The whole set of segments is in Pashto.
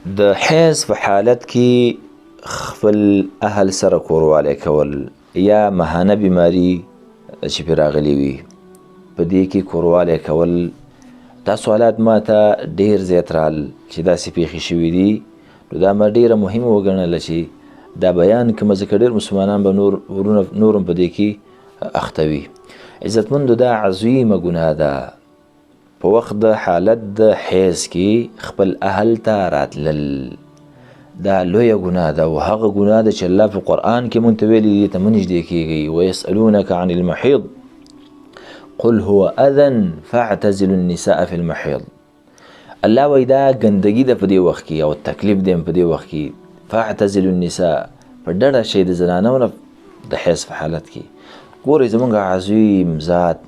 د حیض په حالت کې خپل اهل سره کوروالی کول یا ماهانه بیماری چې پرې راغلي وي په دې کې کوروالی کول، دا سوالات ما ته ډېر زیات رال چې داسې پیښې شوي دي. نو دا ما ډېره مهمه وګڼله چې دا بیان کړم، ځکه ډېر مسلمانان به نور هم په دې کې اخته وي. عزتمندو، دا عظیمه ګناه ده په وخت د حالت د حیض کې خپل اهل ته راتلل. دا لویه ګناه ده او هغه ګناه ده چې الله په قرآن کې مونږ ته ویلي دي ته مه نږدې کېږئ. ویسألونک عن المحیض قل هو اذن فاعتزلوا النساء في المحیض. الله وایي دا ګندګي ده په دې وخت کې او تکلیف دی په دې وخت کې. فاعتزلوا النساء، په ډډه شئ د زنانو نه د حیض په حالت کې. ګورئ زمونږ عظیم ذات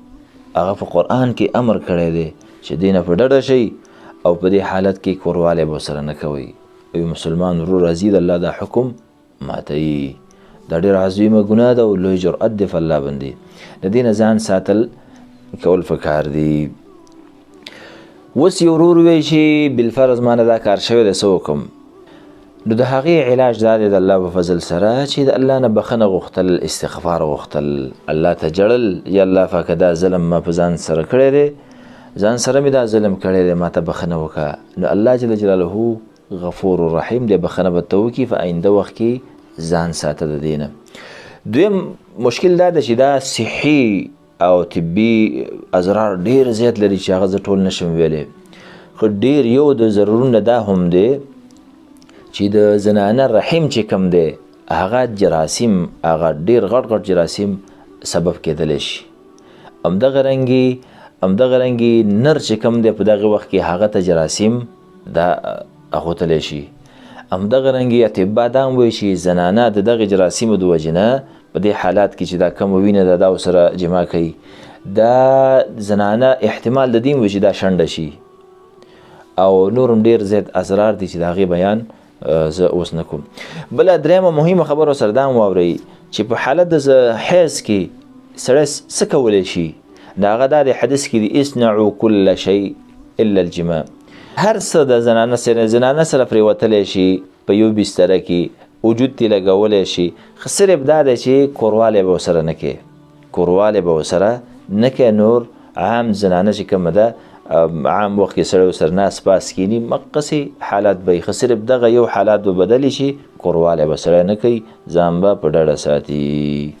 هغه په قرآن کې امر کړی دی چې دې نه په ډډه شئ او په دې حالت کې کوروالی به ورسره نه کوئ. یو مسلمان ورور راځي د الله دا حکم ماتوي. دا ډېر عظیمه ګناه ده او لوی جرأت دی په الله باندې. د دې نه ځان ساتل کول پکار دي. اوس یو ورور وایي چې بالفرض ما نه دا کار شوی دی، څه وکړم؟ نو د هغې علاج دا دی د الله په فضل سره چې د الله نه بخښنه غوښتل، استغفار غوښتل، الله ته جړل، یا الله پاکه دا ظلم ما په ځان سره کړی دی، ځان سره مې دا ظلم کړی دی، ما ته بخښنه وکړه. نو الله جل جلاله غفور رحیم دی، بخښنه به ته وکړي. په آینده وخت کې ځان ساته د دې نه. دویم مشکل دا ده چې دا صحي او طبي اضرار ډېر زیات لري چې هغه زه ټول نشم ویلی. خو ډېر یو د ضررونه دا هم دی چې د زنانه رحم چې کم دی هغه جراثیم، هغه ډېر غټ غټ جراثیم سبب کېدلی شي. همدغه رنګې نر چې کم دی په دغه وخت کې هغه ته جراثیم دا اخوتلی شي. همدغه رنګې اطبا دا هم وایي چې زنانه د دغې جراثیمو د وجې نه په دې حالات کې چې دا کمه وینه ده دا ورسره جما کوي، دا زنانه احتمال د دې وي چې دا شنډه شي او نور هم ډېر زیات اضرار دي چې د هغې بیان زه اوس نه کوم. بله درېیمه مهمه خبره ورسره دا هم واورئ چې په حالت د حیض کې سړی څه کولی شي. د هغه دا د حدیث کې دي اصنعوا کل شی الا الجماع. هر څه د زنانه سره پرېوتلی شي، په یو بستره کې وجود تی لګولی شي، خو صرف دا دی چې کوروالی به ورسره نه کوي. کوروالی به ورسره نه کوي. نور عام زنانه چې کومه ده عام وخت کې سړی ورسره ناست پاس کیني، مقصې حالات به وي، خو صرف دغه یو حالات به بدلی شي، کوروالی به سړی نه کوي، ځان به په ډډه ساتي.